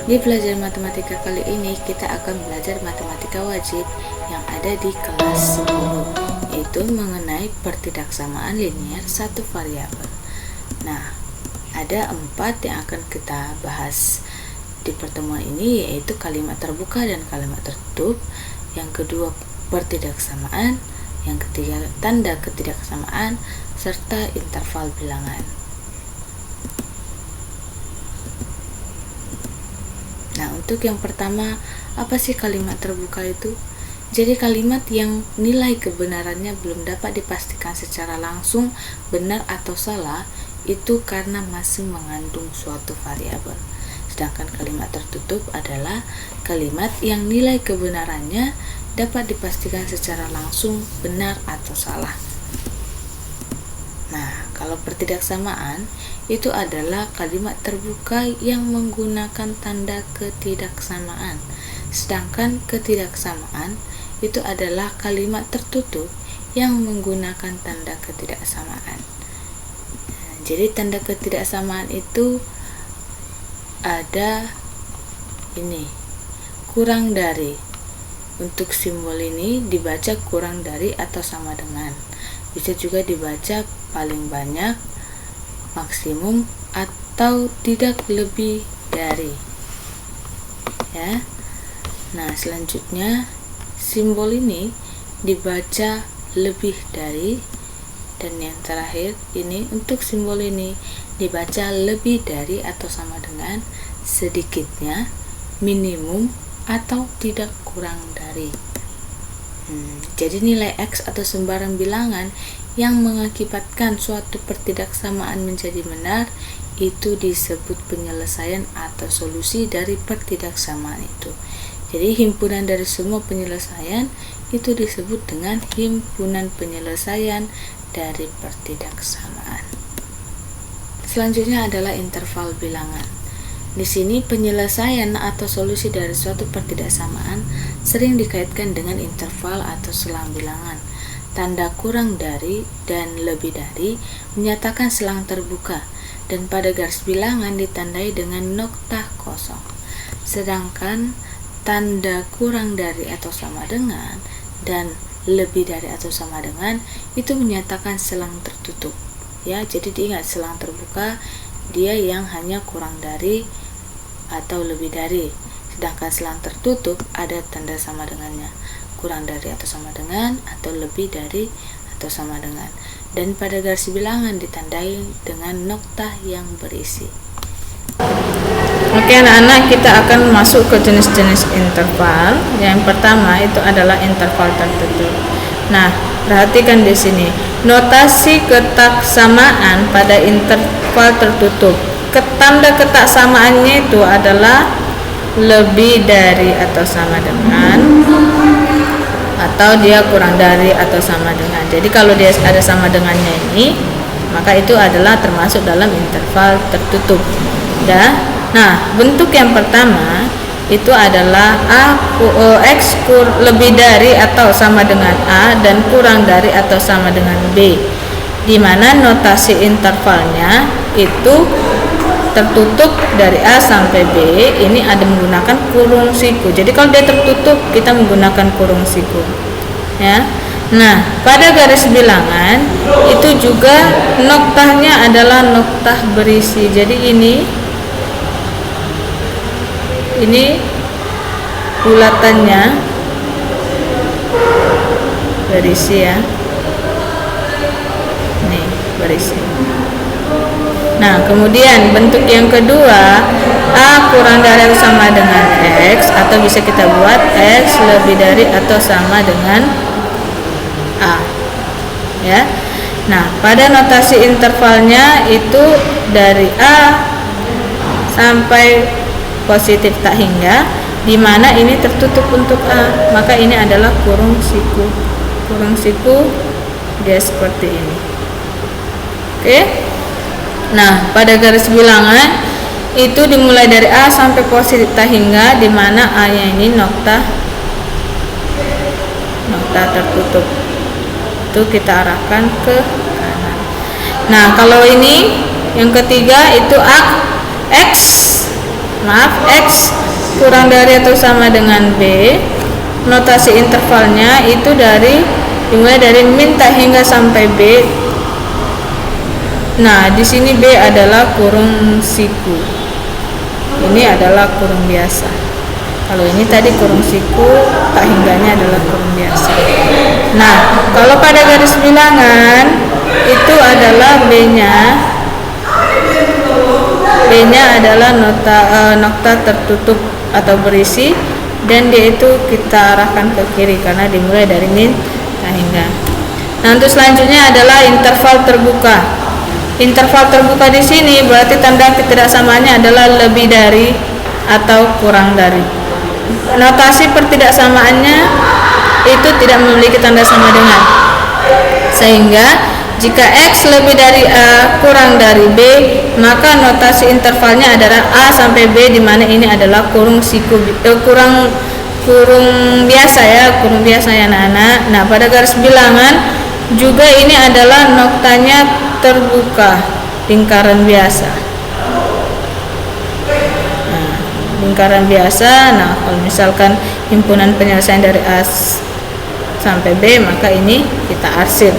Di pelajaran matematika kali ini kita akan belajar matematika wajib yang ada di kelas 10, yaitu mengenai pertidaksamaan linier satu variabel. Nah, ada 4 yang akan kita bahas di pertemuan ini, yaitu kalimat terbuka dan kalimat tertutup. Yang kedua, pertidaksamaan. Yang ketiga, tanda ketidaksamaan, serta interval bilangan. Nah, untuk yang pertama, apa sih kalimat terbuka itu? Jadi kalimat yang nilai kebenarannya belum dapat dipastikan secara langsung benar atau salah, itu karena masih mengandung suatu variabel. Sedangkan kalimat tertutup adalah kalimat yang nilai kebenarannya dapat dipastikan secara langsung benar atau salah. Nah, kalau pertidaksamaan itu adalah kalimat terbuka yang menggunakan tanda ketidaksamaan. Sedangkan ketidaksamaan itu adalah kalimat tertutup yang menggunakan tanda ketidaksamaan. Nah, jadi tanda ketidaksamaan itu ada ini, kurang dari. Untuk simbol ini dibaca kurang dari atau sama dengan. Bisa juga dibaca paling banyak, maksimum, atau tidak lebih dari. Ya. Nah, selanjutnya simbol ini dibaca lebih dari, dan yang terakhir ini untuk simbol ini dibaca lebih dari atau sama dengan, sedikitnya, minimum, atau tidak kurang dari. Jadi nilai X atau sembarang bilangan yang mengakibatkan suatu pertidaksamaan menjadi benar itu disebut penyelesaian atau solusi dari pertidaksamaan itu. Jadi himpunan dari semua penyelesaian itu disebut dengan himpunan penyelesaian dari pertidaksamaan. Selanjutnya adalah interval bilangan. Di sini penyelesaian atau solusi dari suatu pertidaksamaan sering dikaitkan dengan interval atau selang bilangan. Tanda kurang dari dan lebih dari menyatakan selang terbuka, dan pada garis bilangan ditandai dengan nokta kosong. Sedangkan tanda kurang dari atau sama dengan dan lebih dari atau sama dengan itu menyatakan selang tertutup. Ya, jadi diingat selang terbuka dia yang hanya kurang dari atau lebih dari, sedangkan selang tertutup ada tanda sama dengannya, kurang dari atau sama dengan, atau lebih dari atau sama dengan, dan pada garis bilangan ditandai dengan nokta yang berisi. Oke anak-anak, kita akan masuk ke jenis-jenis interval. Yang pertama itu adalah interval tertutup. Nah, perhatikan di sini notasi ketaksamaan pada interval tertutup. Tanda ketaksamaannya itu adalah lebih dari atau sama dengan, atau dia kurang dari atau sama dengan. Jadi kalau dia ada sama dengannya ini, maka itu adalah termasuk dalam interval tertutup. Nah, bentuk yang pertama itu adalah X lebih dari atau sama dengan A dan kurang dari atau sama dengan B, di mana notasi intervalnya itu tertutup dari A sampai B ini ada menggunakan kurung siku. Jadi kalau dia tertutup kita menggunakan kurung siku. Ya. Nah, pada garis bilangan itu juga noktahnya adalah noktah berisi. Jadi ini bulatannya berisi ya. Nih, berisi. Nah, kemudian bentuk yang kedua, A kurang dari atau sama dengan X, atau bisa kita buat X lebih dari atau sama dengan A. Ya. Nah, pada notasi intervalnya itu dari A sampai positif tak hingga, di mana ini tertutup untuk A, maka ini adalah kurung siku. Kurung siku dia seperti ini. Oke. Nah, pada garis bilangan itu dimulai dari A sampai positif tak hingga, di mana A-nya ini nokta tertutup. Itu kita arahkan ke kanan. Nah, kalau ini yang ketiga itu X X kurang dari atau sama dengan B. Notasi intervalnya itu dimulai dari min tak hingga sampai B. Nah, di sini B adalah kurung siku. Ini adalah kurung biasa. Kalau ini tadi kurung siku, tak hingganya adalah kurung biasa. Nah, kalau pada garis bilangan itu adalah B-nya adalah nokta tertutup atau berisi, dan dia itu kita arahkan ke kiri karena dimulai dari min tak hingga. Nah, untuk selanjutnya adalah interval terbuka. Interval terbuka di sini berarti tanda ketidaksamaannya adalah lebih dari atau kurang dari. Notasi pertidaksamaannya itu tidak memiliki tanda sama dengan. Sehingga jika X lebih dari A kurang dari B, maka notasi intervalnya adalah A sampai B, di mana ini adalah kurung biasa ya, kurung biasa ya anak-anak. Nah, pada garis bilangan juga ini adalah noktanya terbuka, lingkaran biasa. Nah, lingkaran biasa. Nah, kalau misalkan himpunan penyelesaian dari A sampai B, maka ini kita arsir.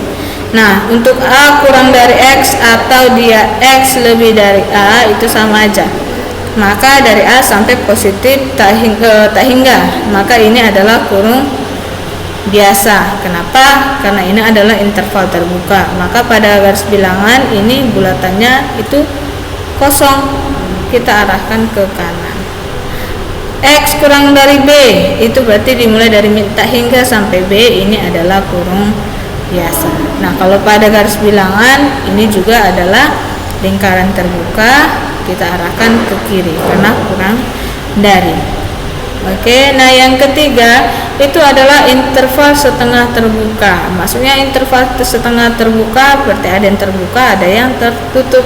Nah, untuk A kurang dari X atau dia X lebih dari A itu sama aja. Maka dari A sampai positif tak hingga, maka ini adalah kurung biasa. Kenapa? Karena ini adalah interval terbuka. Maka pada garis bilangan ini bulatannya itu kosong, kita arahkan ke kanan. X kurang dari B itu berarti dimulai dari min tak hingga sampai B, ini adalah kurung biasa. Nah, kalau pada garis bilangan ini juga adalah lingkaran terbuka, kita arahkan ke kiri karena kurang dari. Oke, nah yang ketiga itu adalah interval setengah terbuka. Maksudnya interval setengah terbuka berarti ada yang terbuka, ada yang tertutup.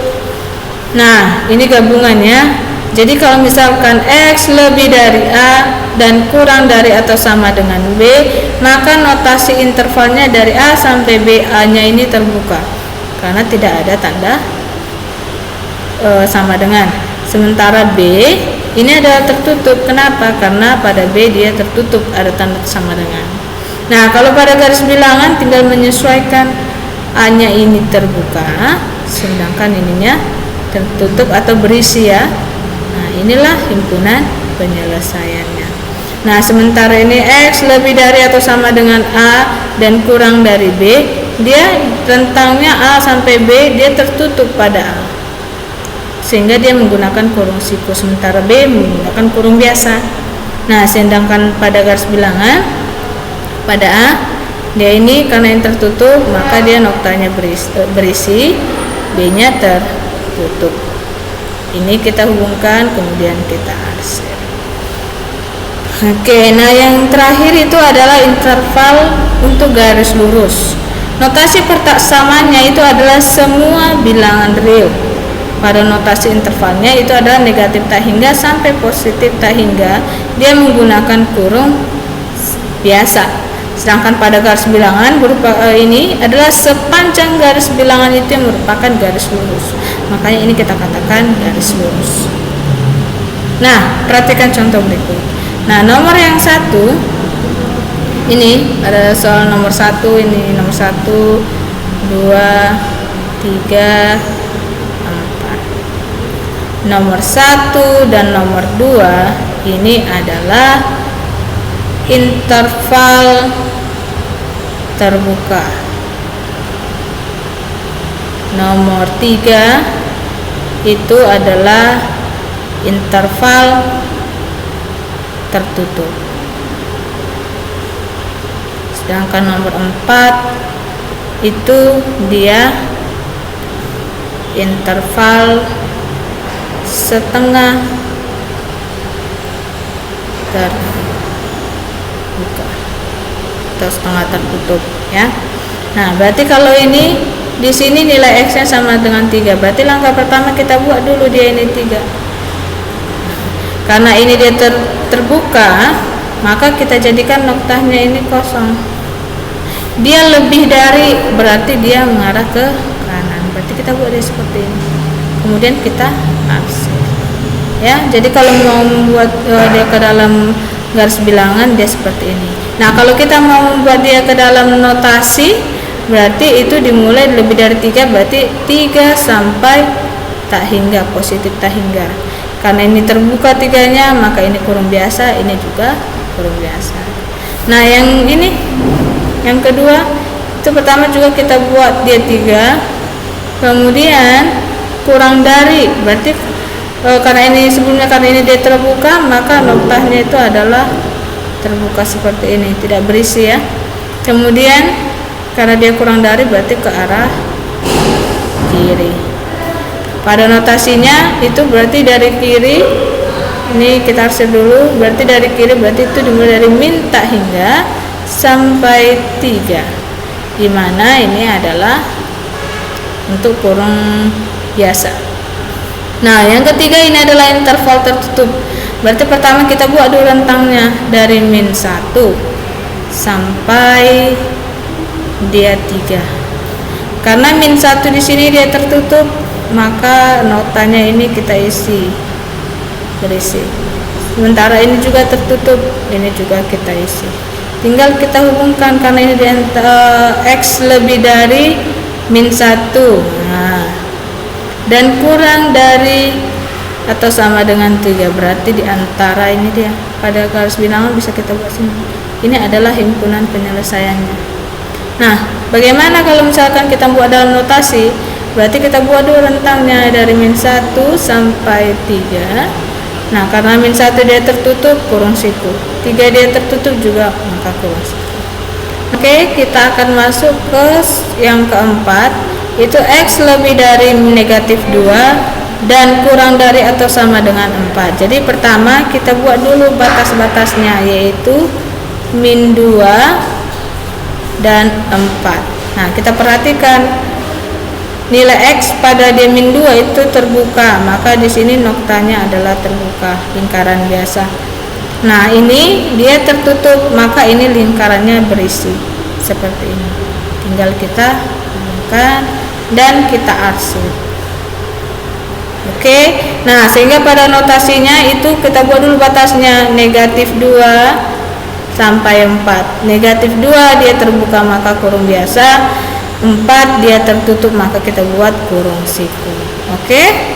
Nah, ini gabungannya. Jadi kalau misalkan X lebih dari A dan kurang dari atau sama dengan B, maka notasi intervalnya dari A sampai B, A-nya ini terbuka karena tidak ada tanda sama dengan. Sementara B ini adalah tertutup. Kenapa? Karena pada B dia tertutup, ada tanda sama dengan. Nah, kalau pada garis bilangan tinggal menyesuaikan, A-nya ini terbuka, sedangkan ininya tertutup atau berisi ya. Nah, inilah himpunan penyelesaiannya. Nah, sementara ini X lebih dari atau sama dengan A dan kurang dari B, dia rentangnya A sampai B, dia tertutup pada A, sehingga dia menggunakan kurung siku, sementara B menggunakan kurung biasa. Nah, sedangkan pada garis bilangan pada A, dia ini karena yang tertutup, maka dia noktanya berisi, B-nya tertutup. Ini kita hubungkan, kemudian kita arsir. Oke, nah yang terakhir itu adalah interval untuk garis lurus. Notasi persamaan-nya itu adalah semua bilangan real. Pada notasi intervalnya itu adalah negatif tak hingga sampai positif tak hingga, dia menggunakan kurung biasa. Sedangkan pada garis bilangan berupa ini adalah sepanjang garis bilangan itu yang merupakan garis lurus. Makanya ini kita katakan garis lurus. Nah, perhatikan contoh berikut. Nah, nomor yang satu ini ada soal nomor 1, ini nomor 1, 2, 3, nomor 1 dan nomor 2 ini adalah interval terbuka. Nomor 3 itu adalah interval tertutup. Sedangkan nomor 4 itu dia interval setengah terbuka atau setengah tertutup ya. Nah, berarti kalau ini di sini nilai X-nya sama dengan 3. Berarti langkah pertama kita buat dulu dia ini 3. Karena ini dia terbuka, maka kita jadikan noktanya ini kosong. Dia lebih dari berarti dia mengarah ke kanan. Berarti kita buat dia seperti ini. Kemudian kita arsir. ya. Jadi kalau mau membuat dia ke dalam garis bilangan dia seperti ini. Nah, kalau kita mau membuat dia ke dalam notasi, berarti itu dimulai lebih dari 3, berarti 3 sampai tak hingga, positif tak hingga. Karena ini terbuka 3-nya, maka ini kurung biasa, ini juga kurung biasa. Nah, yang ini, yang kedua, itu pertama juga kita buat dia 3, kemudian kurang dari, berarti karena ini sebelumnya, karena ini dia terbuka, maka noktanya itu adalah terbuka seperti ini, tidak berisi ya. Kemudian karena dia kurang dari, berarti ke arah kiri. Pada notasinya itu berarti dari kiri, ini kita arsir dulu, berarti dari kiri, berarti itu dimulai dari min tak hingga sampai 3, dimana ini adalah untuk kurung biasa. Nah, yang ketiga ini adalah interval tertutup. Berarti pertama kita buat dulu rentangnya dari min 1 sampai dia 3. Karena min 1 di sini dia tertutup, maka notanya ini kita isi, berisi. Sementara ini juga tertutup, ini juga kita isi. Tinggal kita hubungkan karena ini X lebih dari min 1. Nah, dan kurang dari atau sama dengan 3, berarti di antara ini dia. Pada garis bilangan bisa kita buat sini. Ini adalah himpunan penyelesaiannya. Nah, bagaimana kalau misalkan kita buat dalam notasi? Berarti kita buat dulu rentangnya dari min 1 sampai 3. Nah, karena min 1 dia tertutup, kurung siku. 3 dia tertutup juga, maka kurung siku. Oke, kita akan masuk ke yang keempat. Itu X lebih dari negatif 2 dan kurang dari atau sama dengan 4. Jadi pertama kita buat dulu batas-batasnya, yaitu min 2 dan 4. Nah, kita perhatikan nilai X pada dia min 2 itu terbuka, maka di sini noktanya adalah terbuka, lingkaran biasa. Nah, ini dia tertutup, maka ini lingkarannya berisi seperti ini. Tinggal kita hubungkan dan kita arsir. Oke. Nah, sehingga pada notasinya itu kita buat dulu batasnya negatif 2 sampai 4. Negatif 2 dia terbuka, maka kurung biasa. 4 dia tertutup, maka kita buat kurung siku. Oke.